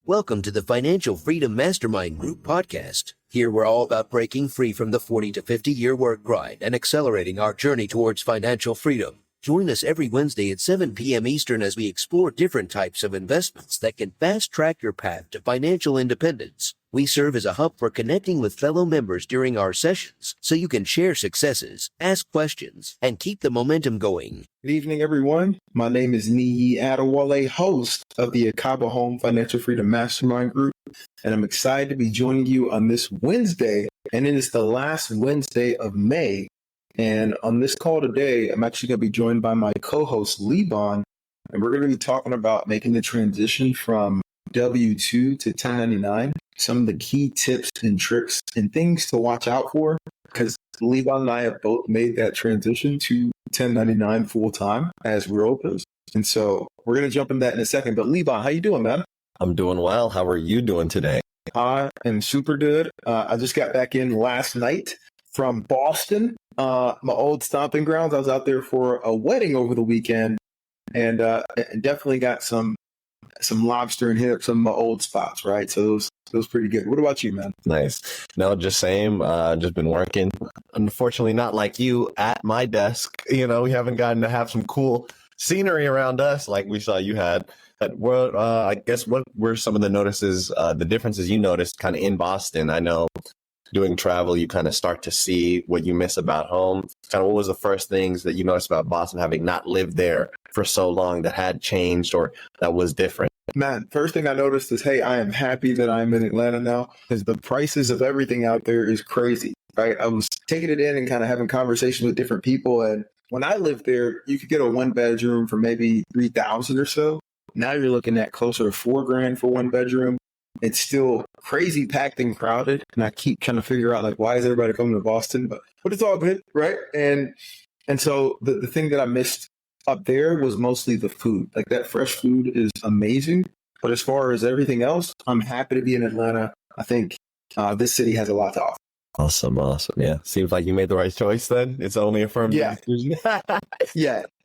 Welcome to the Financial Freedom Mastermind Group podcast. Here we're all about breaking free from the 40 to 50-year work grind and accelerating our journey towards financial freedom. Join us every Wednesday at 7 p.m. Eastern as we explore different types of investments that can fast-track your path to financial independence. We serve as a hub for connecting with fellow members during our sessions so you can share successes, ask questions, and keep the momentum going. Good evening, everyone. My name is Niyi Adewale, host of the Akaba Home Financial Freedom Mastermind Group, and I'm excited to be joining you on this Wednesday, and it is the last Wednesday of May. And on this call today, I'm actually going to be joined by my co-host, Liban, and we're going to be talking about making the transition from W-2 to 1099, some of the key tips and tricks and things to watch out for, because Liban and I have both made that transition to 1099 full-time as realtors. And so we're going to jump into that in a second. But Liban, how you doing, man? I'm doing well. How are you doing today? I am super good. I just got back in last night from Boston, my old stomping grounds. I was out there for a wedding over the weekend, and definitely got some lobster and hit up some of my old spots, right? So it was pretty good. What about you, man? Nice. No, just same. Just been working. Unfortunately, not like you at my desk. You know, we haven't gotten to have some cool scenery around us like we saw you had. Well, I guess what were some of the the differences you noticed kind of in Boston? I know doing travel, you kind of start to see what you miss about home. Kind of what was the first things that you noticed about Boston, having not lived there for so long, that had changed or that was different? Man, first thing I noticed is, hey, I am happy that I'm in Atlanta now, because the prices of everything out there is crazy, right? I was taking it in and kind of having conversations with different people. And when I lived there, you could get a one bedroom for maybe $3,000 or so. Now you're looking at closer to $4,000 for one bedroom. It's still crazy packed and crowded. And I keep trying to figure out, like, why is everybody coming to Boston? But it's all good, right? And so the thing that I missed up there was mostly the food. Like, that fresh food is amazing. But as far as everything else, I'm happy to be in Atlanta. I think this city has a lot to offer. Awesome. Yeah. Seems like you made the right choice then. It's only affirmed. Yeah.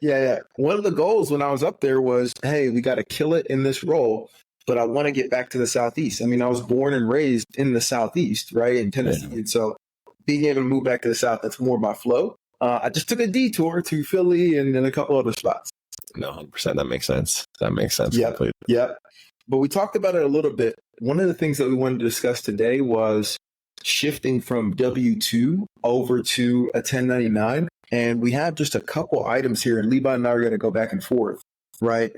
Yeah. One of the goals when I was up there was, hey, we got to kill it in this role, but I want to get back to the Southeast. I mean, I was born and raised in the Southeast, right, in Tennessee. Yeah. And so being able to move back to the South, that's more my flow. I just took a detour to Philly and then a couple other spots. No, 100%. That makes sense. Yeah. But we talked about it a little bit. One of the things that we wanted to discuss today was shifting from W-2 over to a 1099. And we have just a couple items here, and Liban and I are going to go back and forth, right,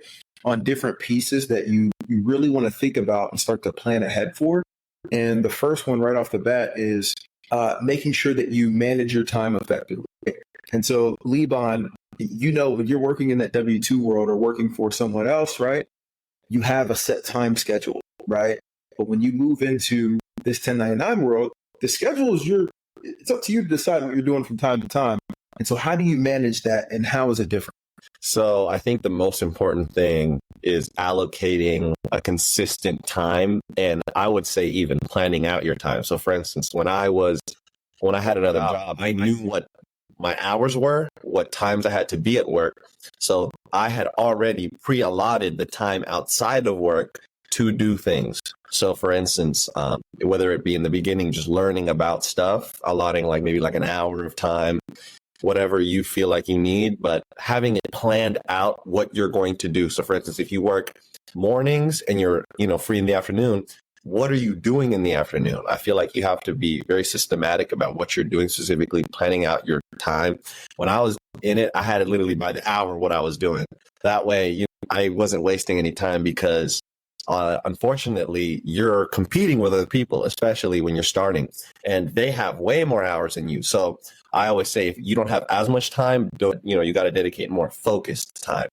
on different pieces that you really want to think about and start to plan ahead for. And the first one right off the bat is making sure that you manage your time effectively. And so, Liban, you know, when you're working in that W-2 world or working for someone else, right, you have a set time schedule, right? But when you move into this 1099 world, the schedule is it's up to you to decide what you're doing from time to time. And so how do you manage that, and how is it different? So I think the most important thing is allocating a consistent time, and I would say even planning out your time. So for instance, when I had another job, I knew what my hours were, what times I had to be at work. So I had already pre-allotted the time outside of work to do things. So for instance, whether it be in the beginning, just learning about stuff, allotting maybe an hour of time, whatever you feel like you need, but having it planned out what you're going to do. So for instance, if you work mornings and you're, free in the afternoon, what are you doing in the afternoon? I feel like you have to be very systematic about what you're doing, specifically planning out your time. When I was in it, I had it literally by the hour what I was doing. That way, I wasn't wasting any time, because unfortunately, you're competing with other people, especially when you're starting, and they have way more hours than you. So I always say, if you don't have as much time, you got to dedicate more focused time.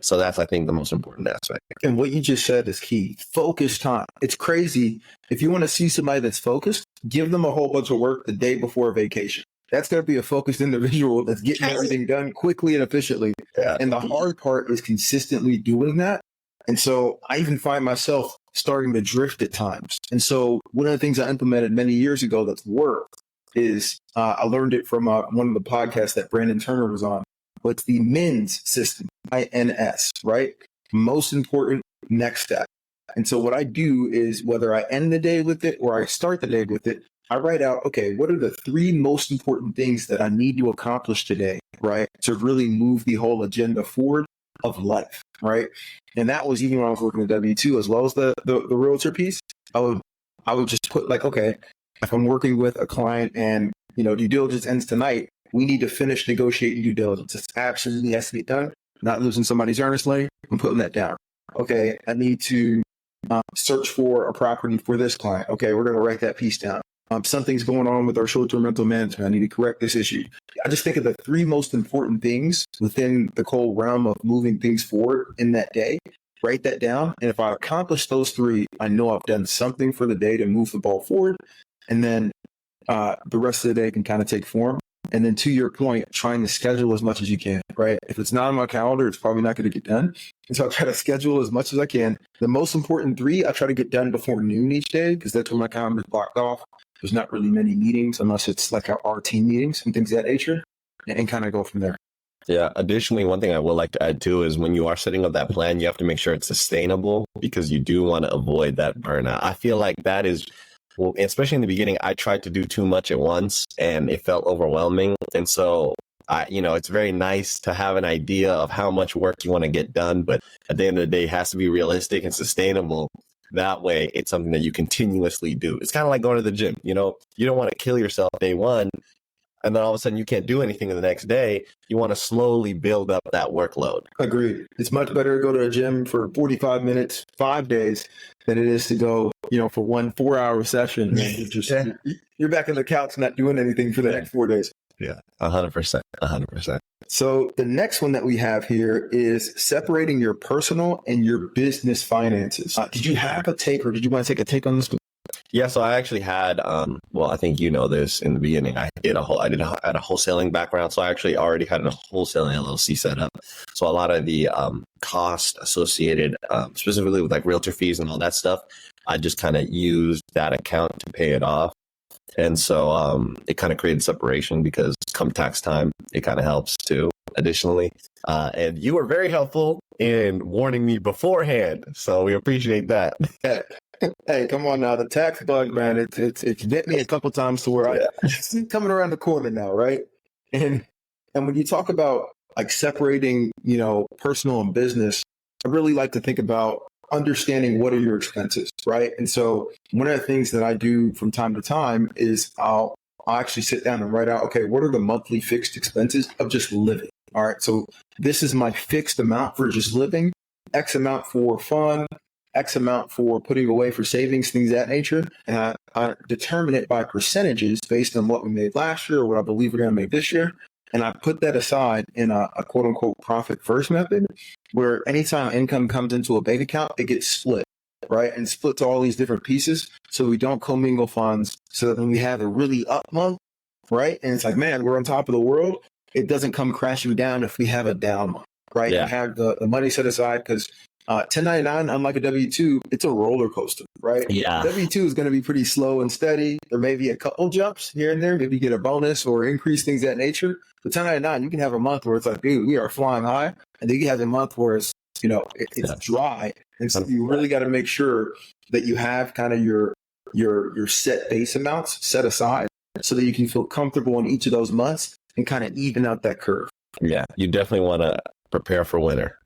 So that's, I think, the most important aspect. And what you just said is key. Focused time. It's crazy. If you want to see somebody that's focused, give them a whole bunch of work the day before vacation. That's going to be a focused individual that's getting everything done quickly and efficiently. Yeah. And the hard part is consistently doing that. And so I even find myself starting to drift at times. And so one of the things I implemented many years ago that's worked is I learned it from one of the podcasts that Brandon Turner was on. But it's the MINS system, INS, right? Most important next step. And so what I do is whether I end the day with it or I start the day with it, I write out, okay, what are the 3 most important things that I need to accomplish today, right? To really move the whole agenda forward of life, right? And that was even when I was working at W2 as well as the realtor piece. I would just put like, okay, if I'm working with a client and, due diligence ends tonight, we need to finish negotiating due diligence. It absolutely has to be done. Not losing somebody's earnestly. I'm putting that down. Okay, I need to search for a property for this client. Okay, we're going to write that piece down. Something's going on with our short-term rental management. I need to correct this issue. I just think of the 3 most important things within the whole realm of moving things forward in that day. Write that down. And if I accomplish those 3, I know I've done something for the day to move the ball forward. And then the rest of the day can kind of take form. And then to your point, trying to schedule as much as you can, right? If it's not on my calendar, it's probably not going to get done. And so I try to schedule as much as I can. The most important 3, I try to get done before noon each day because that's when my calendar is blocked off. There's not really many meetings unless it's like our team meetings and things of that nature, and kind of go from there. Yeah. Additionally, one thing I would like to add too is when you are setting up that plan, you have to make sure it's sustainable because you do want to avoid that burnout. I feel like that is, well, especially in the beginning, I tried to do too much at once and it felt overwhelming. And so it's very nice to have an idea of how much work you want to get done, but at the end of the day, it has to be realistic and sustainable. That way, it's something that you continuously do. It's kind of like going to the gym. You don't want to kill yourself day one, and then all of a sudden you can't do anything the next day. You want to slowly build up that workload. Agreed. It's much better to go to a gym for 45 minutes, 5 days, than it is to go, for 1 4-hour session. And you're back on the couch not doing anything for the next 4 days. Yeah, 100%. 100%. So the next one that we have here is separating your personal and your business finances. Did you have a take, or did you want to take a take on this? Yeah, so I actually had, I think you know this in the beginning. I had a wholesaling background, so I actually already had a wholesaling LLC set up. So a lot of the cost associated, specifically with like realtor fees and all that stuff, I just kind of used that account to pay it off. And so it kind of created separation because come tax time, it kind of helps too, additionally. And you were very helpful in warning me beforehand. So we appreciate that. Hey, come on now. The tax bug, man, it's hit me a couple times to where I see coming around the corner now, right? And when you talk about like separating, personal and business, I really like to think about understanding what are your expenses, right? And so one of the things that I do from time to time is I'll actually sit down and write out, okay, what are the monthly fixed expenses of just living? All right, so this is my fixed amount for just living, X amount for fun, X amount for putting away for savings, things of that nature. And I determine it by percentages based on what we made last year or what I believe we're going to make this year. And I put that aside in a quote unquote profit first method, where anytime income comes into a bank account, it gets split, right? And split to all these different pieces. So we don't commingle funds. So that when we have a really up month, right? And it's like, man, we're on top of the world. It doesn't come crashing down if we have a down month, right? Yeah. We have the money set aside because 1099, unlike a W-2, it's a roller coaster, right? Yeah. W-2 is going to be pretty slow and steady. There may be a couple jumps here and there. Maybe you get a bonus or increase, things of that nature. But 1099, you can have a month where it's like, dude, we are flying high. And then you have a month where it's, it's dry. And so you really got to make sure that you have kind of your set base amounts set aside so that you can feel comfortable in each of those months and kind of even out that curve. Yeah, you definitely want to prepare for winter,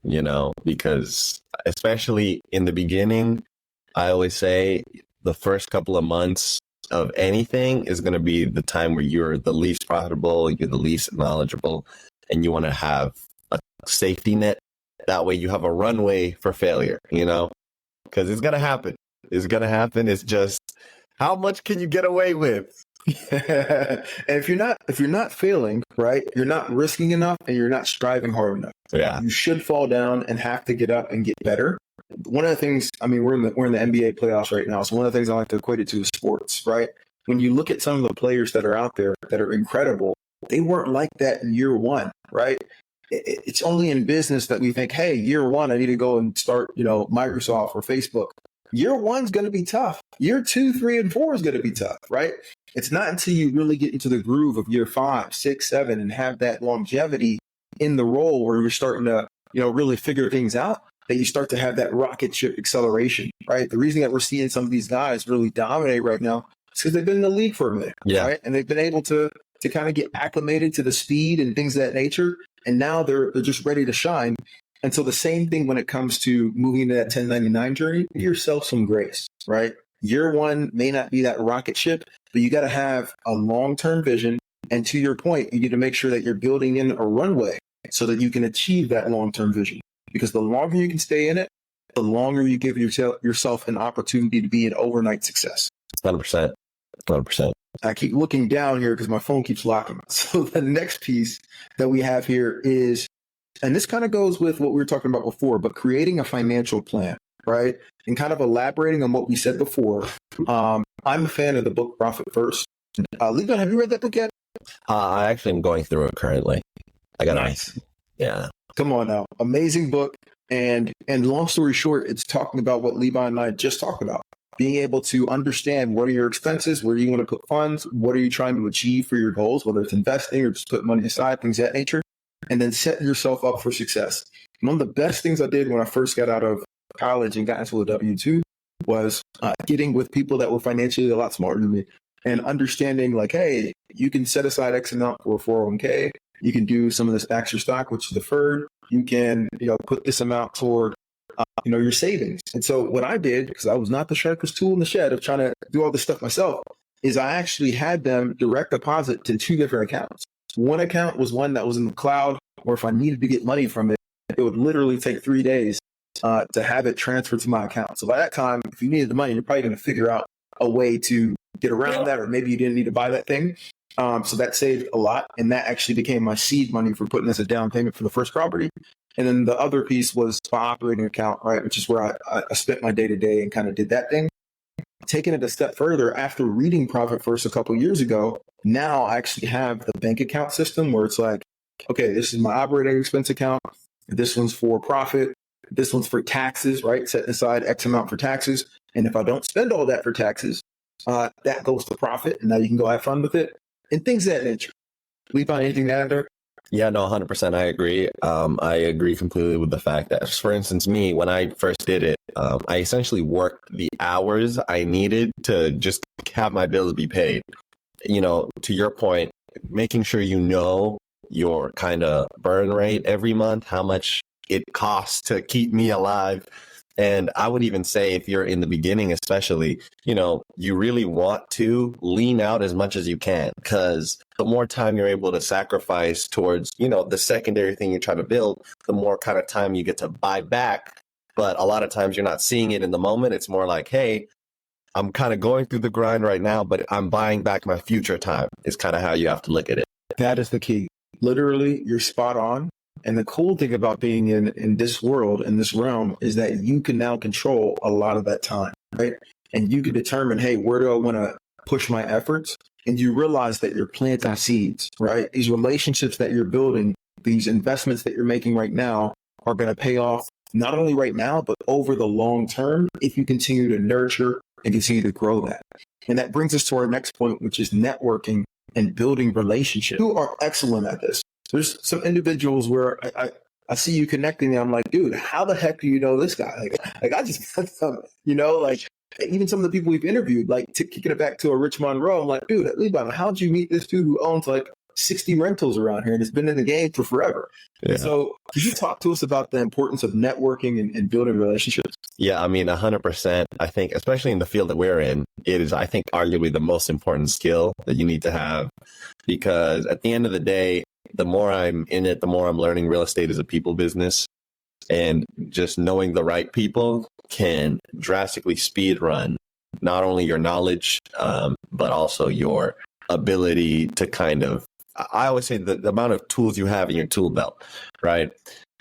because especially in the beginning, I always say the first couple of months of anything is going to be the time where you're the least profitable, you're the least knowledgeable, and you want to have a safety net. That way you have a runway for failure, because it's going to happen. It's going to happen. It's just how much can you get away with? And if you're not failing, right, you're not risking enough and you're not striving hard enough. Yeah. You should fall down and have to get up and get better. One of the things, we're in the NBA playoffs right now. So one of the things I like to equate it to is sports, right? When you look at some of the players that are out there that are incredible, they weren't like that in year one, right? It's only in business that we think, hey, year one, I need to go and start, Microsoft or Facebook. Year one's going to be tough. Year 2, 3, and 4 is going to be tough, right? It's not until you really get into the groove of year 5, 6, 7 and have that longevity in the role where you're starting to, really figure things out that you start to have that rocket ship acceleration, right? The reason that we're seeing some of these guys really dominate right now is because they've been in the league for a minute, right? And they've been able to kind of get acclimated to the speed and things of that nature. And now they're just ready to shine. And so the same thing when it comes to moving into that 1099 journey, give yourself some grace, right? Year one may not be that rocket ship, but you got to have a long-term vision. And to your point, you need to make sure that you're building in a runway so that you can achieve that long-term vision. Because the longer you can stay in it, the longer you give yourself an opportunity to be an overnight success. 100%. 100%. I keep looking down here because my phone keeps locking. So the next piece that we have here is, and this kind of goes with what we were talking about before, but creating a financial plan, right? And kind of elaborating on what we said before. I'm a fan of the book Profit First. Levi, have you read that book yet? I actually am going through it currently. I got nice. Yeah. Come on now. Amazing book. And long story short, it's talking about what Levi and I just talked about. Being able to understand what are your expenses, where do you want to put funds, what are you trying to achieve for your goals, whether it's investing or just put money aside, things of that nature, and then setting yourself up for success. One of the best things I did when I first got out of college and got into a W-2 was getting with people that were financially a lot smarter than me and understanding like, hey, you can set aside X amount for a 401k. You can do some of this extra stock, which is deferred. You can, put this amount toward your savings. And so what I did, because I was not the sharpest tool in the shed of trying to do all this stuff myself, is I actually had them direct deposit to 2 different accounts. One account was one that was in the cloud, or if I needed to get money from it, it would literally take 3 days to have it transferred to my account. So by that time, if you needed the money, you're probably going to figure out a way to get around that, or maybe you didn't need to buy that thing. So that saved a lot. And that actually became my seed money for putting as a down payment for the first property. And then the other piece was my operating account, right, which is where I spent my day-to-day and kind of did that thing. Taking it a step further, after reading Profit First a couple of years ago, now I actually have the bank account system where it's like, okay, this is my operating expense account. This one's for profit. This one's for taxes, right? Setting aside X amount for taxes. And if I don't spend all that for taxes, that goes to profit. And now you can go have fun with it and things of that nature. Levi, anything to add there? Yeah, no, 100%. I agree. I agree completely with the fact that, for instance, me, when I first did it, I essentially worked the hours I needed to just have my bills be paid. To your point, making sure your kind of burn rate every month, how much it costs to keep me alive. And I would even say if you're in the beginning, especially, you really want to lean out as much as you can, because the more time you're able to sacrifice towards, the secondary thing you're trying to build, the more kind of time you get to buy back. But a lot of times you're not seeing it in the moment. It's more like, hey, I'm kind of going through the grind right now, but I'm buying back my future time is kind of how you have to look at it. That is the key. Literally, you're spot on. And the cool thing about being in this world, in this realm, is that you can now control a lot of that time, right? And you can determine, hey, where do I want to push my efforts? And you realize that you're planting seeds, right? These relationships that you're building, these investments that you're making right now are going to pay off not only right now, but over the long term if you continue to nurture and continue to grow that. And that brings us to our next point, which is networking and building relationships. You are excellent at this. There's some individuals where I see you connecting and I'm like, dude, how the heck do you know this guy? Like I just got some, like even some of the people we've interviewed, like kicking it back to a Rich Monroe. I'm like, dude, Levi, how'd you meet this dude who owns like 60 rentals around here and has been in the game for forever? Yeah. So could you talk to us about the importance of networking and building relationships? Yeah, I mean, 100%. I think, especially in the field that we're in, it is, I think, arguably the most important skill that you need to have, because at the end of the day, the more I'm in it, the more I'm learning real estate is a people business, and just knowing the right people can drastically speed run not only your knowledge, but also your ability to kind of, I always say the amount of tools you have in your tool belt, right?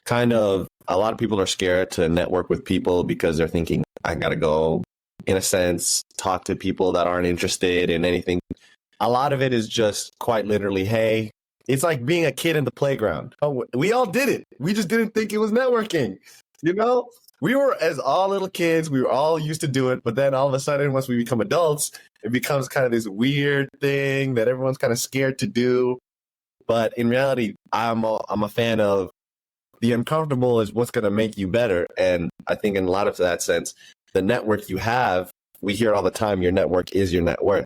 Kind of, a lot of people are scared to network with people because they're thinking, I got to go, in a sense, talk to people that aren't interested in anything. A lot of it is just quite literally, hey, it's like being a kid in the playground. Oh, we all did it. We just didn't think it was networking. We were, as all little kids, we were all used to do it. But then all of a sudden, once we become adults, it becomes kind of this weird thing that everyone's kind of scared to do. But in reality, I'm a fan of the uncomfortable is what's going to make you better. And I think in a lot of that sense, the network you have, we hear all the time, your network is your net worth.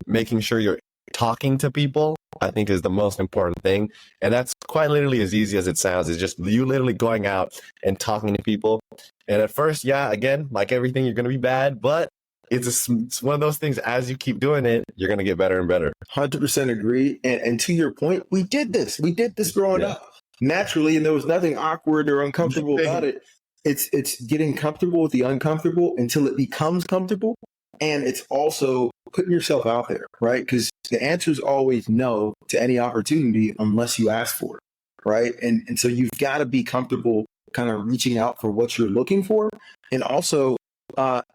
Making sure you're talking to people, I think, is the most important thing. And that's quite literally as easy as it sounds. It's just you literally going out and talking to people. And at first, yeah, again, like everything, you're going to be bad, but it's one of those things. As you keep doing it, you're going to get better and better. 100% agree. And to your point, we did this growing up naturally, and there was nothing awkward or uncomfortable about it. It's getting comfortable with the uncomfortable until it becomes comfortable. And it's also putting yourself out there, right? Because the answer is always no to any opportunity unless you ask for it, right? And so you've got to be comfortable kind of reaching out for what you're looking for. And also,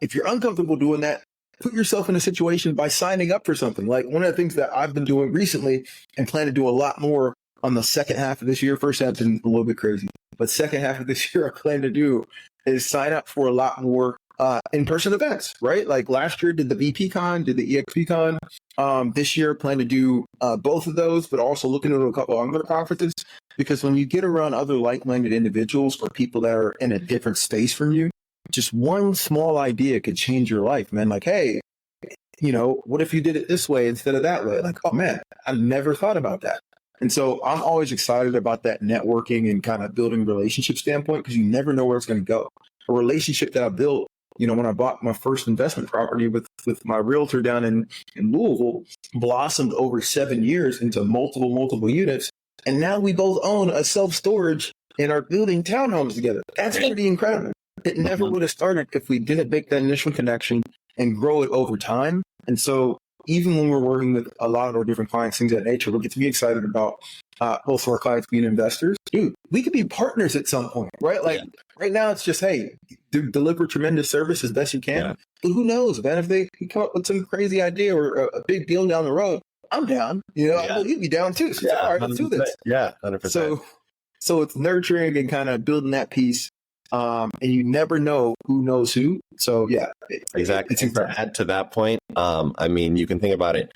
if you're uncomfortable doing that, put yourself in a situation by signing up for something. Like one of the things that I've been doing recently and plan to do a lot more on the second half of this year. First half's been a little bit crazy, but second half of this year I plan to do is sign up for a lot more in-person events, right? Like last year did the VPCon, did the EXPCon. This year plan to do both of those, but also looking into a couple other conferences, because when you get around other like-minded individuals or people that are in a different space from you, just one small idea could change your life, man. Like, hey, what if you did it this way instead of that way? Like, oh man, I never thought about that. And so I'm always excited about that networking and kind of building relationship standpoint, because you never know where it's going to go. A relationship that I built, when I bought my first investment property with my realtor down in Louisville, blossomed over 7 years into multiple units. And now we both own a self-storage and are building townhomes together. That's pretty incredible. It never would have started if we didn't make that initial connection and grow it over time. And so even when we're working with a lot of our different clients, things of that nature, we get to be excited about both of our clients being investors. Dude, we could be partners at some point, right? Like right now it's just, hey, deliver tremendous service as best you can. Yeah. But who knows, man, if they come up with some crazy idea or a big deal down the road, I'm down. I will be down too. So all right, let's do this. Yeah, 100%. So it's nurturing and kind of building that piece. And you never know who knows who. So yeah, exactly. It's incredible. To add to that point, I mean, you can think about it.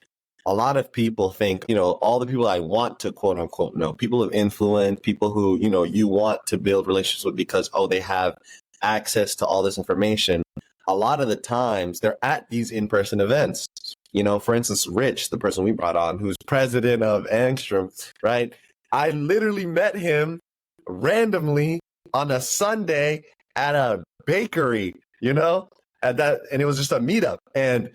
A lot of people think, all the people I want to quote unquote know, people of influence, people who, you want to build relationships with because, they have access to all this information. A lot of the times they're at these in-person events. For instance, Rich, the person we brought on, who's president of Angstrom, right? I literally met him randomly on a Sunday at a bakery, and it was just a meetup, and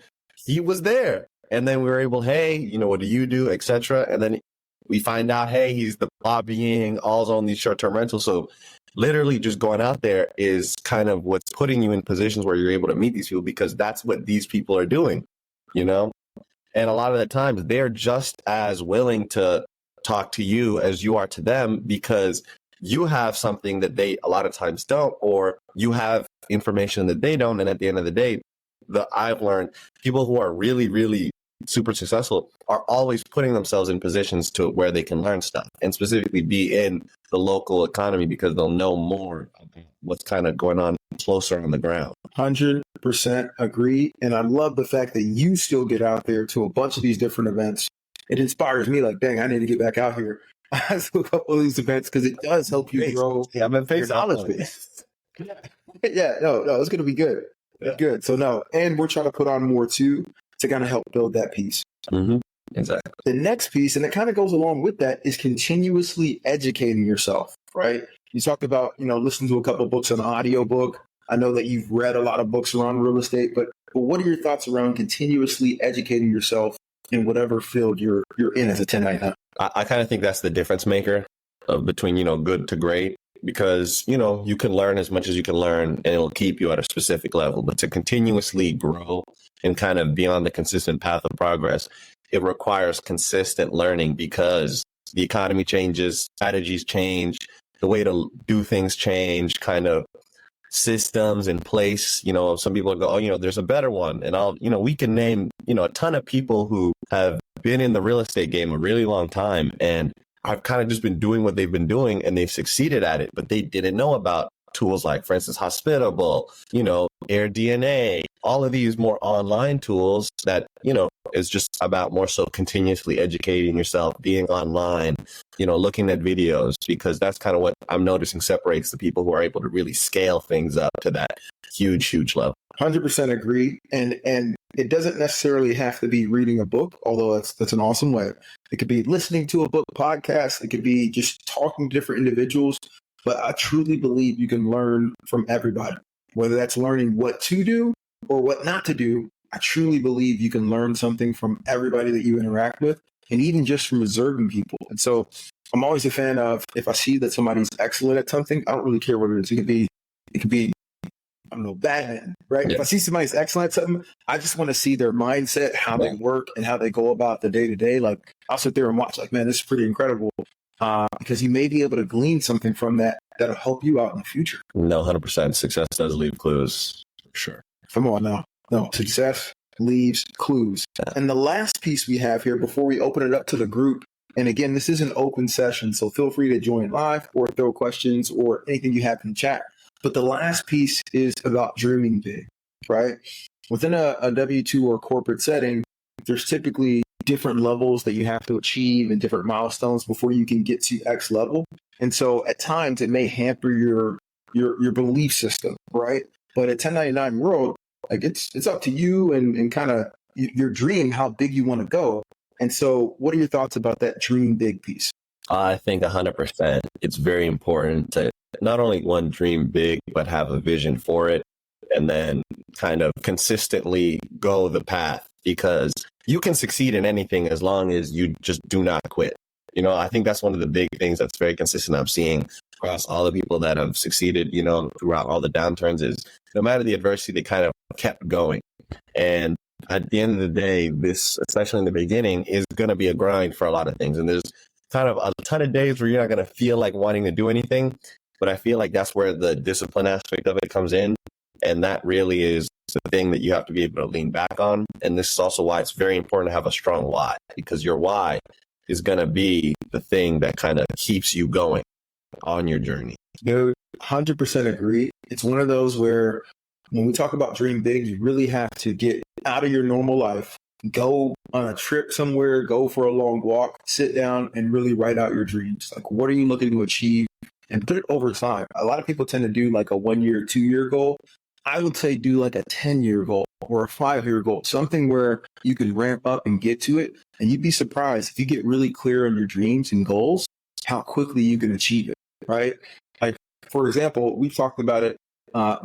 he was there. And then we were able, hey, what do you do, etc. And then we find out, hey, he's the lobbying, all on these short-term rentals. So literally just going out there is kind of what's putting you in positions where you're able to meet these people, because that's what these people are doing, And a lot of the times they're just as willing to talk to you as you are to them, because you have something that they a lot of times don't, or you have information that they don't. And at the end of the day, I've learned people who are really, really super successful are always putting themselves in positions to where they can learn stuff, and specifically be in the local economy, because they'll know more about what's kind of going on closer on the ground. 100% agree. And I love the fact that you still get out there to a bunch of these different events. It inspires me, like, dang, I need to get back out here to a couple of these events, because it does help you grow. Yeah, I'm in face knowledge base. Yeah, no, it's going to be good. Yeah. Good. So no, and we're trying to put on more too, to kind of help build that piece. Mm-hmm. Exactly. The next piece, and it kind of goes along with that, is continuously educating yourself, right? You talked about, listening to a couple of books on audiobook. I know that you've read a lot of books around real estate, but what are your thoughts around continuously educating yourself in whatever field you're in as a 1099? I kind of think that's the difference maker between, good to great, because, you can learn as much as you can learn and it'll keep you at a specific level. But to continuously grow and kind of be on the consistent path of progress, it requires consistent learning, because the economy changes, strategies change, the way to do things change, kind of systems in place. Some people go, there's a better one. And we can name, a ton of people who have been in the real estate game a really long time, and I've kind of just been doing what they've been doing, and they've succeeded at it, but they didn't know about tools like, for instance, Hospitable, AirDNA, all of these more online tools that, is just about more so continuously educating yourself, being online, looking at videos, because that's kind of what I'm noticing separates the people who are able to really scale things up to that huge level. 100% agree. And it doesn't necessarily have to be reading a book, although that's an awesome way. It could be listening to a book podcast. It could be just talking to different individuals. But I truly believe you can learn from everybody, whether that's learning what to do or what not to do. I truly believe you can learn something from everybody that you interact with, and even just from observing people. And so I'm always a fan of, if I see that somebody's excellent at something, I don't really care what it is. It could be, I don't know, Batman, right? Yeah. If I see somebody's excellent at something, I just want to see their mindset, how they work, and how they go about the day to day. Like, I'll sit there and watch, like, man, this is pretty incredible. Because you may be able to glean something from that that'll help you out in the future. No, 100%. Success does leave clues, for sure. Come on now. No, success leaves clues. And the last piece we have here before we open it up to the group, and again, this is an open session, so feel free to join live or throw questions or anything you have in chat. But the last piece is about dreaming big, right? Within a W-2 or corporate setting, there's typically different levels that you have to achieve and different milestones before you can get to X level. And so at times it may hamper your belief system, right? But at 1099 world, like it's up to you and kind of your dream, how big you want to go. And so what are your thoughts about that dream big piece? I think 100%. It's very important to not only one dream big, but have a vision for it and then kind of consistently go the path, because you can succeed in anything as long as you just do not quit. I think that's one of the big things that's very consistent I'm seeing across all the people that have succeeded, throughout all the downturns, is no matter the adversity, they kind of kept going. And at the end of the day, this, especially in the beginning, is going to be a grind for a lot of things. And there's kind of a ton of days where you're not going to feel like wanting to do anything. But I feel like that's where the discipline aspect of it comes in. And that really is the thing that you have to be able to lean back on. And this is also why it's very important to have a strong why, because your why is going to be the thing that kind of keeps you going on your journey. Dude, 100% agree. It's one of those where when we talk about dream big, you really have to get out of your normal life, go on a trip somewhere, go for a long walk, sit down and really write out your dreams. Like, what are you looking to achieve? And put it over time. A lot of people tend to do like a 1 year, 2 year goal. I would say do like a 10-year goal or a 5-year goal, something where you can ramp up and get to it. And you'd be surprised if you get really clear on your dreams and goals, how quickly you can achieve it, right? Like, for example, we've talked about it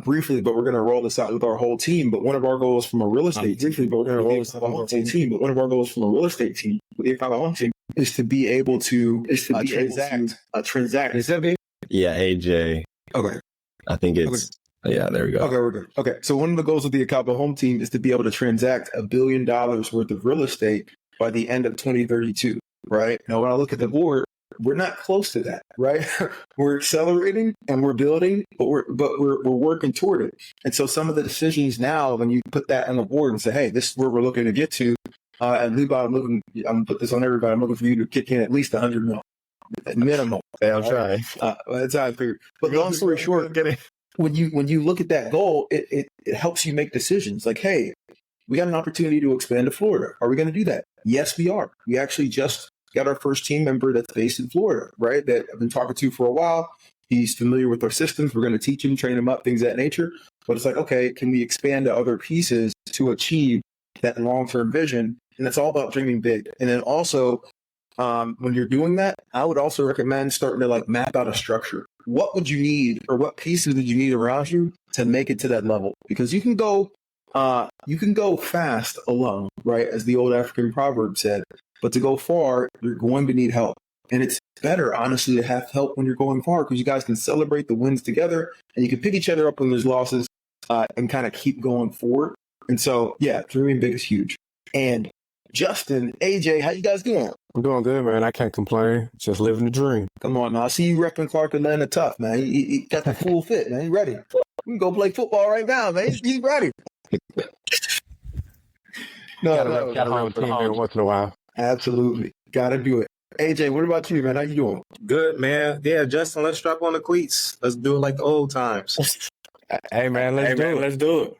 briefly, but we're going to roll this out with our whole team. But one of our goals from a real estate team, but we're going to roll this out with our whole team. But one of our goals from a real estate team, is to be able to transact. Is that big? Yeah, AJ. Okay. I think it's, yeah, there we go. Okay, we're good. Okay. So one of the goals of the Akaba Home Team is to be able to transact $1 billion worth of real estate by the end of 2032, right? Now, when I look at the board, we're not close to that, right? We're accelerating and we're building, but we're working toward it. And so some of the decisions now, when you put that on the board and say, hey, this is where we're looking to get to, and Levi, I'm going to put this on everybody. I'm looking for you to kick in at least 100 mil. Minimum. Yeah, I'm trying. That's how I figured. But long story short, when you look at that goal, it helps you make decisions. Like, hey, we got an opportunity to expand to Florida. Are we going to do that? Yes, we are. We actually just got our first team member that's based in Florida, right? That I've been talking to for a while. He's familiar with our systems. We're going to teach him, train him up, things of that nature. But it's like, okay, can we expand to other pieces to achieve that long-term vision? And it's all about dreaming big. And then also, when you're doing that, I would also recommend starting to like map out a structure. What would you need, or what pieces would you need around you to make it to that level? Because you can go fast alone, right? As the old African proverb said, but to go far, you're going to need help. And it's better, honestly, to have help when you're going far, because you guys can celebrate the wins together and you can pick each other up when there's losses, and kind of keep going forward. And so, yeah, dreaming big is huge. And Justin, AJ, how you guys doing? I'm doing good, man. I can't complain. Just living the dream. Come on now. I see you repping Clark Atlanta tough, man. He got the full fit, man. He ready. We can go play football right now, man. He's ready. Gotta rep the team once in a while. Absolutely. Gotta do it. AJ, what about you, man? How you doing? Good, man. Yeah, Justin, let's strap on the cleats. Let's do it like the old times. Hey, man, let's do it.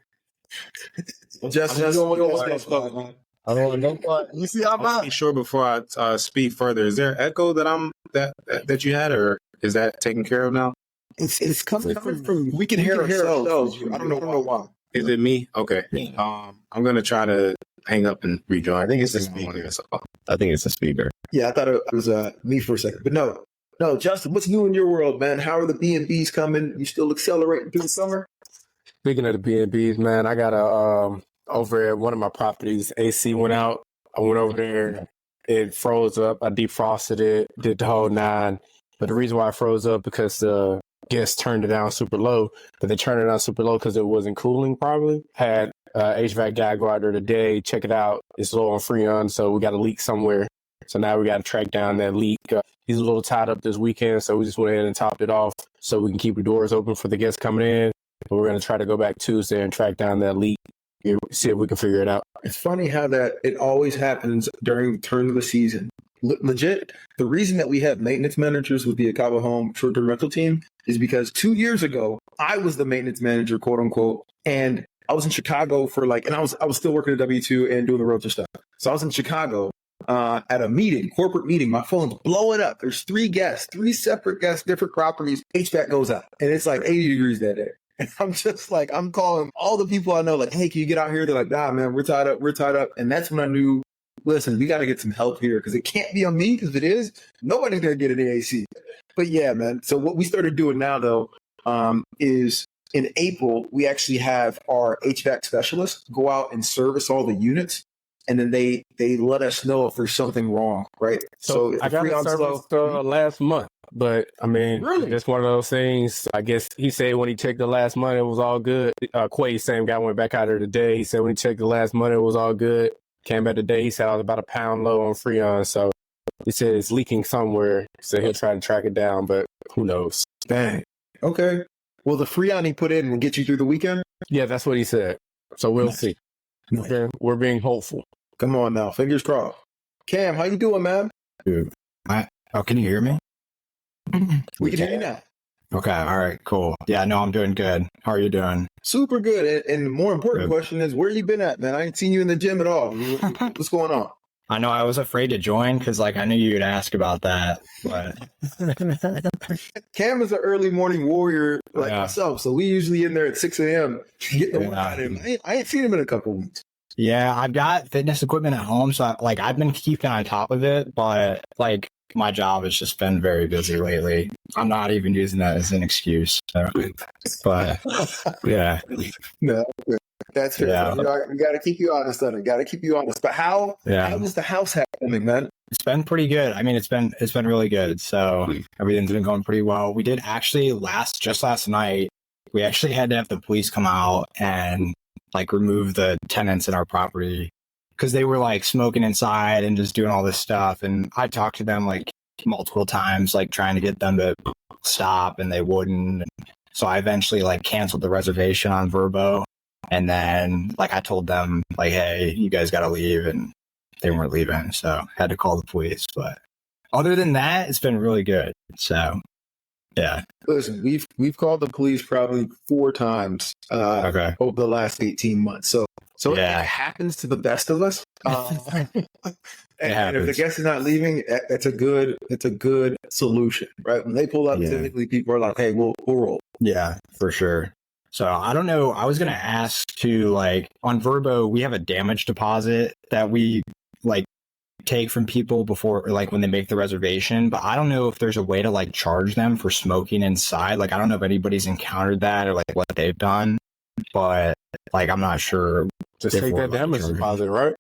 Justin, you don't want to go, man. I don't know. You see how I want to be sure before I speak further. Is there echo that you had, or is that taken care of now? It's coming from. We can hear ourselves. I don't know why. Is it me? Okay. I'm gonna try to hang up and rejoin. I think it's the speaker. I think it's a speaker. Yeah, I thought it was me for a second, but no. Justin, what's new in your world, man? How are the B&Bs coming? You still accelerating through the summer? Speaking of the B&Bs, man, I got over at one of my properties, AC went out. I went over there. It froze up. I defrosted it, did the whole 9. But the reason why it froze up because the guests turned it down super low. But they turned it down super low because it wasn't cooling probably. Had HVAC guy go out there today, check it out. It's low on Freon, so we got a leak somewhere. So now we got to track down that leak. He's a little tied up this weekend, so we just went ahead and topped it off so we can keep the doors open for the guests coming in. But we're going to try to go back Tuesday and track down that leak, see if we can figure it out. It's funny how that it always happens during the turn of the season. Legit, the reason that we have maintenance managers with the Acaba Home short-term rental team is because 2 years ago, I was the maintenance manager, quote unquote, and I was in Chicago and I was still working at W2 and doing the roadshow stuff. So I was in Chicago at a corporate meeting. My phone's blowing up. There's 3 separate guests, different properties. HVAC goes out, and it's like 80 degrees that day. And I'm just like, I'm calling all the people I know, like, hey, can you get out here? They're like, nah, man, we're tied up. And that's when I knew, listen, we got to get some help here because it can't be on me, because if it is, nobody's going to get an AC. But yeah, man. So what we started doing now, though, is in April, we actually have our HVAC specialists go out and service all the units. And then they let us know if there's something wrong, right? So I got it serviced last month. But, I mean, really? It's one of those things. I guess he said when he checked the last month, it was all good. Quay, same guy, went back out there today. He said when he checked the last month, it was all good. Came back today. He said I was about a pound low on Freon. So he said it's leaking somewhere. So he'll try to track it down, but who knows? Dang. Okay. Well, the Freon he put in will get you through the weekend? Yeah, that's what he said. So we'll see. Okay. We're being hopeful. Come on now. Fingers crossed. Cam, how you doing, man? Dude, can you hear me? We can hear you now. Okay, all right, cool. Yeah, no, I'm doing good. How are you doing? Super good. And the more important question is, where you been at, man? I ain't seen you in the gym at all. What's going on? I know I was afraid to join because, I knew you'd ask about that. But Cam is an early morning warrior like myself, so we usually in there at 6 a.m. getting the workout in. I ain't seen him in a couple weeks. Yeah, I've got fitness equipment at home, so I've been keeping on top of it, but my job has just been very busy lately. I'm not even using that as an excuse. So. But yeah. No, that's fair. Yeah. We got to keep you honest on it. Got to keep you honest. But how is the house happening, man? It's been pretty good. I mean, it's been really good. So everything's been going pretty well. We did actually just last night, we actually had to have the police come out and remove the tenants in our property because they were smoking inside and just doing all this stuff. And I talked to them multiple times, trying to get them to stop, and they wouldn't. So I eventually canceled the reservation on Verbo. And then I told them hey, you guys got to leave, and they weren't leaving. So had to call the police. But other than that, it's been really good. So yeah. Listen, we've called the police probably 4 times over the last 18 months. So it happens to the best of us. And if the guest is not leaving, it's a good solution, right? When they pull up, typically people are like, "Hey, we'll roll." Yeah, for sure. So I don't know. I was gonna ask to on Verbo, we have a damage deposit that we take from people before when they make the reservation, but I don't know if there's a way to charge them for smoking inside. I don't know if anybody's encountered that or what they've done, but I'm not sure. Just take that damage deposit, right?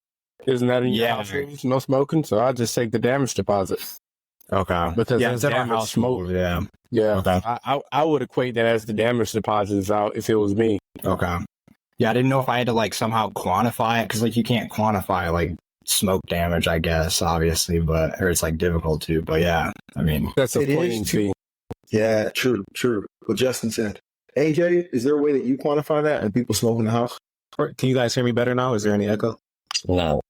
Isn't that in your house rules? No smoking, so I just take the damage deposit. Okay. Because that's damage our house smoke. Yeah. Okay. I would equate that as the damage deposits out if it was me. Okay. Yeah, I didn't know if I had to somehow quantify it because you can't quantify smoke damage, I guess, obviously, or it's difficult to. But yeah, I mean, that's a plain fee. Yeah, true. What Justin said. AJ, is there a way that you quantify that and people smoke in the house? Can you guys hear me better now? Is there any echo? No.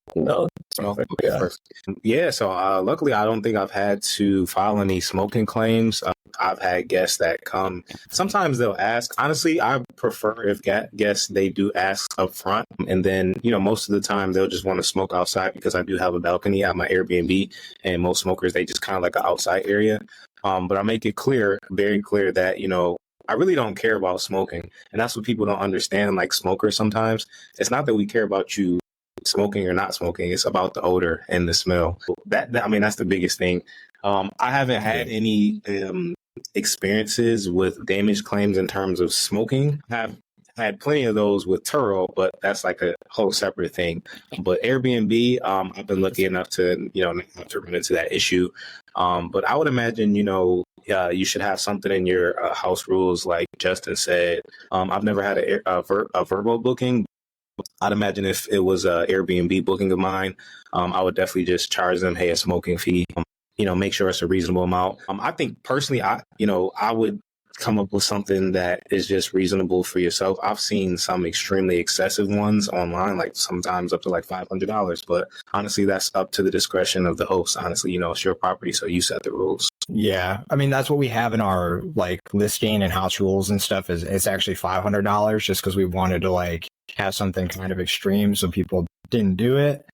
Okay, Yeah. perfect. Yeah, so luckily, I don't think I've had to file any smoking claims. I've had guests that come. Sometimes they'll ask. Honestly, I prefer if guests they do ask up front, and then most of the time they'll just want to smoke outside because I do have a balcony at my Airbnb, and most smokers they just kind of like an outside area. But I make it clear, very clear that I really don't care about smoking, and that's what people don't understand. Like smokers, sometimes it's not that we care about you smoking or not smoking. It's about the odor and the smell. I mean, that's the biggest thing. I haven't had any experiences with damage claims in terms of smoking. I have had plenty of those with Turo, but that's like a whole separate thing. But Airbnb, I've been lucky enough to, not to run into that issue. But I would imagine, you should have something in your house rules, like Justin said. I've never had a verbal booking. I'd imagine if it was a Airbnb booking of mine, I would definitely just charge them, hey, a smoking fee. Make sure it's a reasonable amount. I think personally, I would come up with something that is just reasonable for yourself. I've seen some extremely excessive ones online, like sometimes up to like $500. But honestly, that's up to the discretion of the host. Honestly, it's your property, so you set the rules. Yeah, I mean that's what we have in our like listing and house rules and stuff. Is it's actually $500 just because we wanted to like have something kind of extreme so people didn't do it.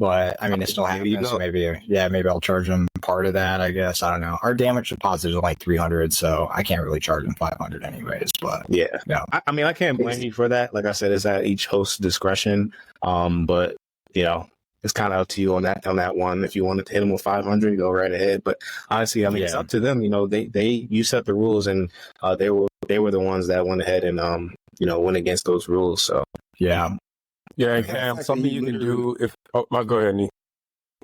But I mean, it still happens. So maybe I'll charge them part of that. I guess I don't know. Our damage deposit is like 300, so I can't really charge them 500 anyways. But yeah. I mean, I can't blame you for that. Like I said, it's at each host's discretion. But it's kind of up to you on that one. If you want to hit them with 500, go right ahead. But honestly, I mean, it's up to them. You set the rules, and they were the ones that went ahead and went against those rules. So yeah. Yeah, and Cam, something you can do go ahead, Nee.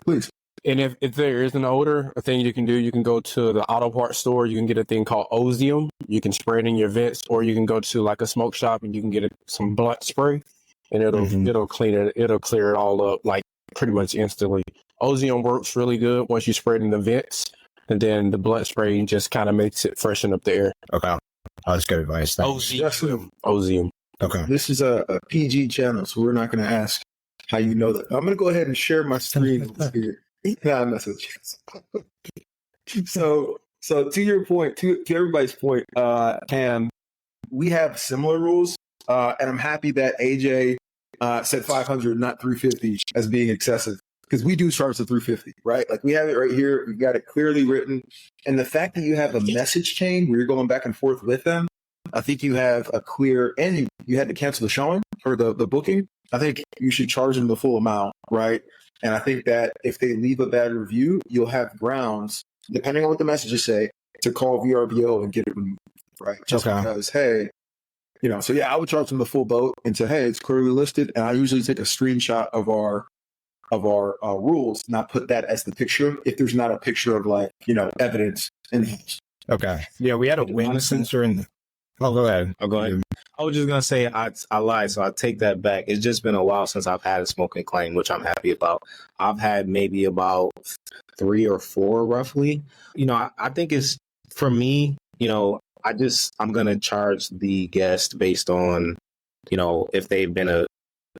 Please. And if there is an odor, a thing you can do, you can go to the auto parts store. You can get a thing called Ozium. You can spray it in your vents, or you can go to like a smoke shop and you can get some blunt spray, and it'll clean it. It'll clear it all up like pretty much instantly. Ozium works really good once you spray it in the vents, and then the blunt spray just kind of makes it freshen up the air. Okay, that's good advice. Ozium. Okay. This is a PG channel, so we're not going to ask how you know that. I'm going to go ahead and share my screen here. Nah, I'm messing with you. So to your point, to everybody's point, Cam, we have similar rules, and I'm happy that AJ said 500, not 350, as being excessive, because we do charge the 350, right? Like we have it right here. We've got it clearly written, and the fact that you have a message chain where you're going back and forth with them, I think you have a clear, and you had to cancel the showing or the booking. I think you should charge them the full amount, right? And I think that if they leave a bad review, you'll have grounds, depending on what the messages say, to call VRBO and get it removed, right? Just because, hey, so yeah, I would charge them the full boat and say, hey, it's clearly listed. And I usually take a screenshot of our rules, not put that as the picture if there's not a picture of like, evidence in the house. Okay. Yeah, we had a wind sensor in the... Oh, go ahead. I was just going to say I lied, so I take that back. It's just been a while since I've had a smoking claim, which I'm happy about. I've had maybe about 3 or 4 roughly. I think it's, for me, I'm going to charge the guest based on, if they've been a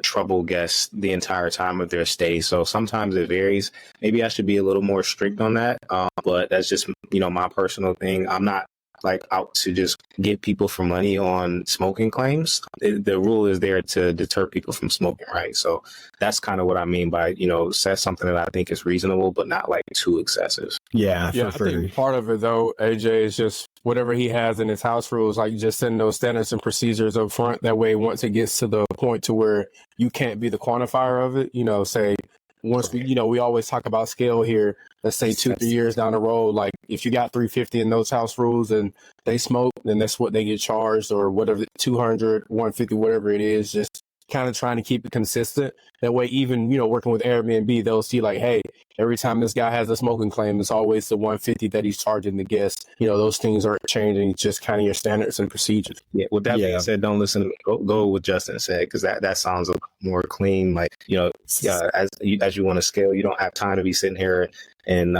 trouble guest the entire time of their stay. So sometimes it varies. Maybe I should be a little more strict on that. But that's just, my personal thing. I'm not like out to just get people for money on smoking claims. The rule is there to deter people from smoking, right? So that's kind of what I mean by, set something that I think is reasonable, but not like too excessive. Yeah, I think part of it though, AJ, is just whatever he has in his house rules, like just setting those standards and procedures up front. That way, once it gets to the point to where you can't be the quantifier of it, say once we always talk about scale here. Let's say 2-3 years down the road, like if you got 350 in those house rules and they smoke, then that's what they get charged, or whatever, 200, 150, whatever it is. Just kind of trying to keep it consistent. That way, even working with Airbnb, they'll see like, hey, Every time this guy has a smoking claim, it's always the 150 that he's charging the guest. Those things aren't changing. It's just kind of your standards and procedures. Yeah. With that being said, don't listen. Go with Justin said, because that sounds a lot more clean. Like, as you want to scale, you don't have time to be sitting here and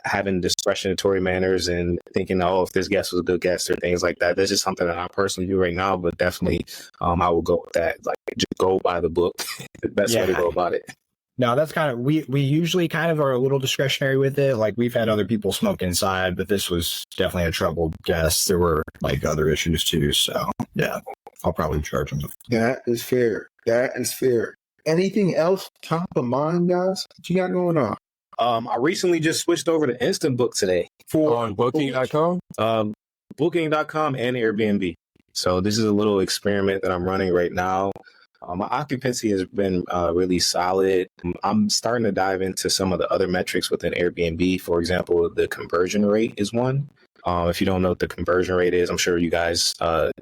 having discretionary manners and thinking, oh, if this guest was a good guest or things like that. That's just something that I personally do right now. But definitely, I will go with that. Like, just go by the book. The best way to go about it. No, that's kind of, we usually kind of are a little discretionary with it. Like, we've had other people smoke inside, but this was definitely a troubled guest. There were like other issues too. So yeah, I'll probably charge them. That is fair. Anything else top of mind, guys? What you got going on? I recently just switched over to Instant Book today. On Booking.com? Booking.com and Airbnb. So this is a little experiment that I'm running right now. My occupancy has been really solid. I'm starting to dive into some of the other metrics within Airbnb. For example, the conversion rate is one. If you don't know what the conversion rate is, I'm sure you guys,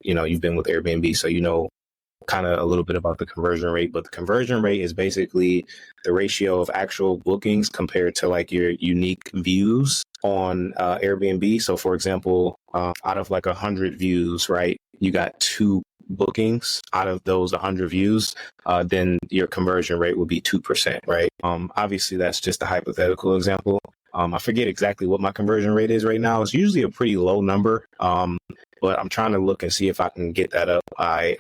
you've been with Airbnb, so you know kind of a little bit about the conversion rate. But the conversion rate is basically the ratio of actual bookings compared to like your unique views on Airbnb. So for example, out of like 100 views, right, you got 2 bookings out of those 100 views, then your conversion rate would be 2%, right? Obviously, that's just a hypothetical example. I forget exactly what my conversion rate is right now. It's usually a pretty low number, but I'm trying to look and see if I can get that up by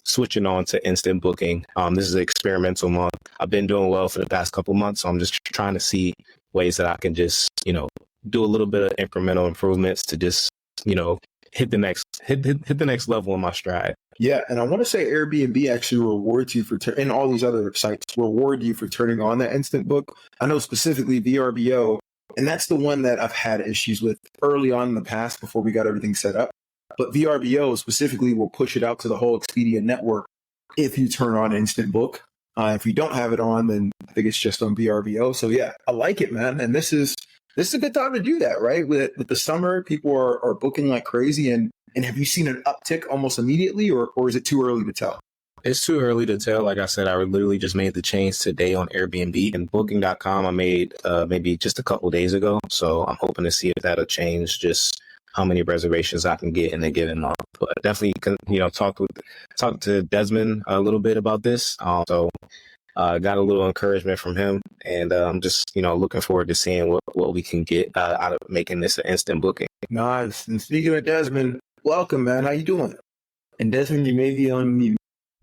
switching on to instant booking. This is an experimental month. I've been doing well for the past couple months, so I'm just trying to see ways that I can just, do a little bit of incremental improvements to just, hit the next level in my stride. Yeah, and I want to say Airbnb actually rewards you for, and all these other sites reward you for turning on that instant book. I know specifically VRBO, and that's the one that I've had issues with early on in the past before we got everything set up. But VRBO specifically will push it out to the whole Expedia network if you turn on instant book. If you don't have it on, then I think it's just on VRBO. So yeah, I like it, man. And this is a good time to do that, right? With the summer, people are booking like crazy. And have you seen an uptick almost immediately, or is it too early to tell? It's too early to tell. Like I said, I literally just made the change today on Airbnb, and Booking.com I made maybe just a couple days ago. So I'm hoping to see if that'll change just how many reservations I can get in a given month. But definitely, talk to Desmond a little bit about this. So got a little encouragement from him, and I'm just, looking forward to seeing what we can get out of making this an instant booking. Nice. And speaking of Desmond, welcome, man. How you doing? And Desmond, you may be on mute,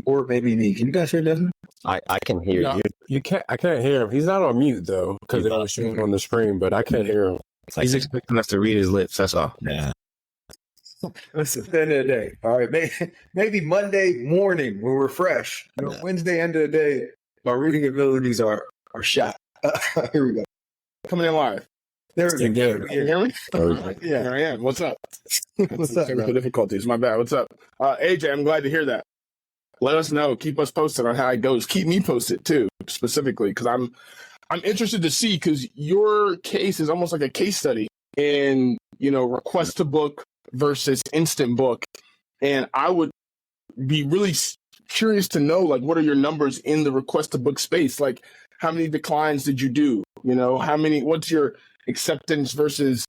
or maybe me. Can you guys hear Desmond? I can hear you. You can't. I can't hear him. He's not on mute though, because it was showing on the screen. But I can't hear him. He's expecting us to read his lips. That's all. Yeah. Listen, at the end of the day. All right, maybe Monday morning when we're fresh. Wednesday end of the day, my reading abilities are shot. Here we go. Coming in live. There we go. Can you hear me? Yeah. Here I am. What's up? What's up, Technical bro? difficulties. My bad. What's up? AJ, I'm glad to hear that. Let us know. Keep us posted on how it goes. Keep me posted too, specifically, because I'm interested to see, because your case is almost like a case study in, request to book versus instant book. And I would be really curious to know, like, what are your numbers in the request to book space? Like, how many declines did you do? What's your acceptance versus,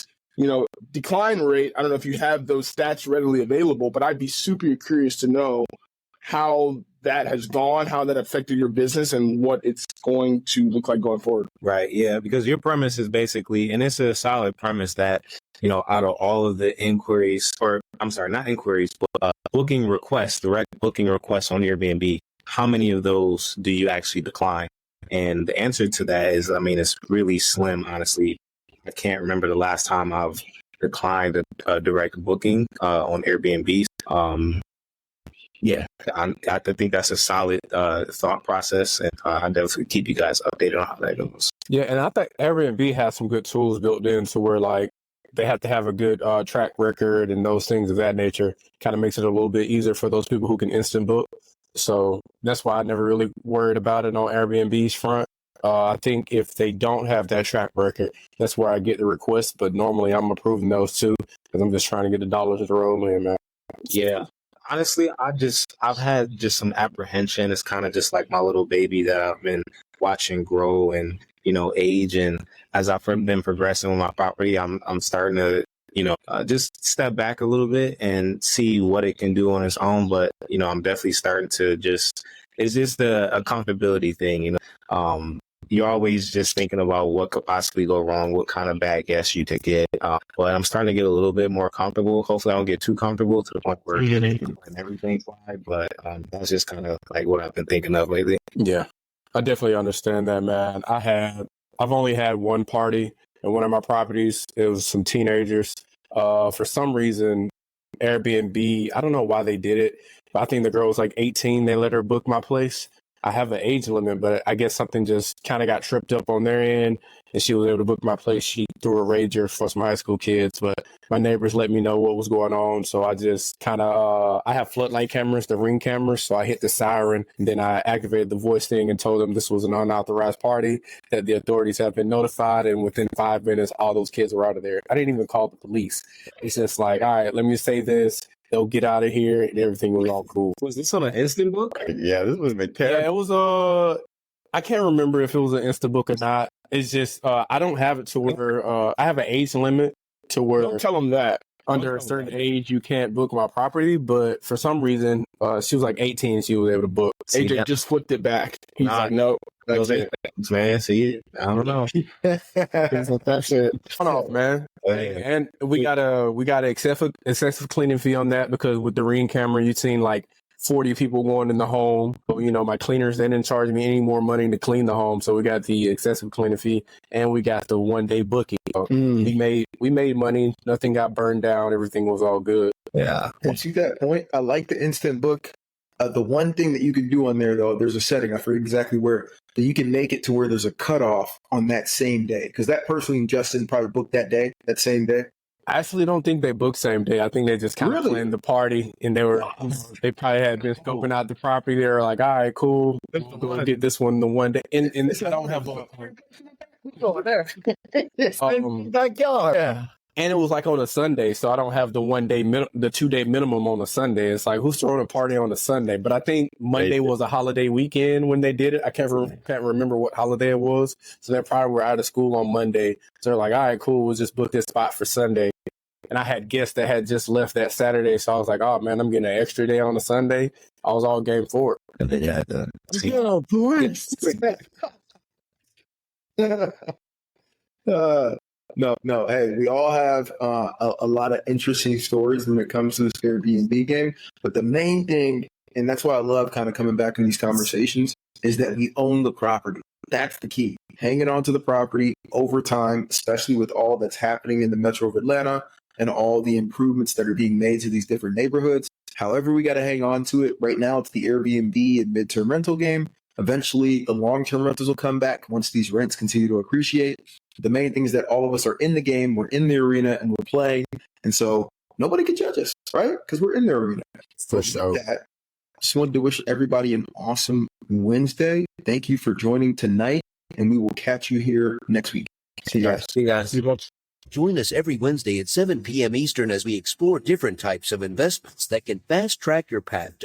decline rate? I don't know if you have those stats readily available, but I'd be super curious to know how that has gone, how that affected your business, and what it's going to look like going forward. Right. Yeah. Because your premise is basically, and it's a solid premise that, out of all of the inquiries, or I'm sorry, not inquiries, but booking requests, direct booking requests on Airbnb, how many of those do you actually decline? And the answer to that is, it's really slim, honestly. I can't remember the last time I've declined a direct booking on Airbnb. Yeah, I think that's a solid thought process, and I definitely keep you guys updated on how that goes. Yeah, and I think Airbnb has some good tools built in to where, like, they have to have a good track record and those things of that nature. Kind of makes it a little bit easier for those people who can instant book. So that's why I never really worried about it on Airbnb's front. I think if they don't have that track record, that's where I get the request. But normally I'm approving those too, because I'm just trying to get the dollars to roll in, man. Yeah. Honestly, I've had just some apprehension. It's kind of just like my little baby that I've been watching grow and, age. And as I've been progressing with my property, I'm starting to, just step back a little bit and see what it can do on its own. But, I'm definitely starting to it's just a comfortability thing, you're always just thinking about what could possibly go wrong, what kind of bad guests you could get. But I'm starting to get a little bit more comfortable. Hopefully I don't get too comfortable to the point where and everything's fine. But that's just kind of like what I've been thinking of lately. Yeah, I definitely understand that, man. I've only had one party in one of my properties. It was some teenagers. For some reason, Airbnb, I don't know why they did it, but I think the girl was like 18. They let her book my place. I have an age limit, but I guess something just kind of got tripped up on their end, and she was able to book my place. She threw a rager for some high school kids, but my neighbors let me know what was going on, so I just kind of, I have floodlight cameras, the Ring cameras, so I hit the siren, and then I activated the voice thing and told them this was an unauthorized party, that the authorities have been notified, and within 5 minutes, all those kids were out of there. I didn't even call the police. It's just like, all right, let me say this. They'll get out of here, and everything was all cool. Was this on an instant book? Yeah, this was Yeah, it was I can't remember if it was an Instabook or not. It's just I don't have it to where I have an age limit to where Don't tell them that. under a certain age you can't book my property. But for some reason, she was like 18, she was able to book. AJ just flipped it back. He's like, no. That's it. Man, see, I don't know. That's it. Turn off, man. And we got an excessive cleaning fee on that because with the Ring camera, you've seen like 40 people going in the home. So, my cleaners, they didn't charge me any more money to clean the home. So we got the excessive cleaning fee and we got the 1 day booking. So we made money. Nothing got burned down. Everything was all good. Yeah. And to that point, I like the instant book. The one thing that you can do on there, though, there's a setting, I forget exactly where, that you can make it to where there's a cutoff on that same day. Because that person, Justin, probably booked that day, that same day. I actually don't think they booked same day. I think they just kind of planned the party, and they probably had been scoping out the property. They were like, all right, cool, we'll go and get this one the 1 day. And I don't have Over there. yeah. And it was like on a Sunday, so I don't have the 1 day, the 2 day minimum on a Sunday. It's like, who's throwing a party on a Sunday? But I think Monday was a holiday weekend when they did it. I can't remember what holiday it was. So they probably were out of school on Monday. So they're like, all right, cool, we'll just book this spot for Sunday. And I had guests that had just left that Saturday. So I was like, oh man, I'm getting an extra day on a Sunday. I was all game for it. And then you had to see. No. Hey, we all have a lot of interesting stories when it comes to this Airbnb game. But the main thing, and that's why I love kind of coming back in these conversations, is that we own the property. That's the key. Hanging on to the property over time, especially with all that's happening in the Metro of Atlanta and all the improvements that are being made to these different neighborhoods. However, we got to hang on to it. Right now, it's the Airbnb and midterm rental game. Eventually, the long-term rentals will come back once these rents continue to appreciate. The main thing is that all of us are in the game, we're in the arena, and we're playing. And so nobody can judge us, right? Because we're in the arena. For sure. Just wanted to wish everybody an awesome Wednesday. Thank you for joining tonight, and we will catch you here next week. See you guys. See you guys. Join us every Wednesday at 7 p.m. Eastern as we explore different types of investments that can fast track your path to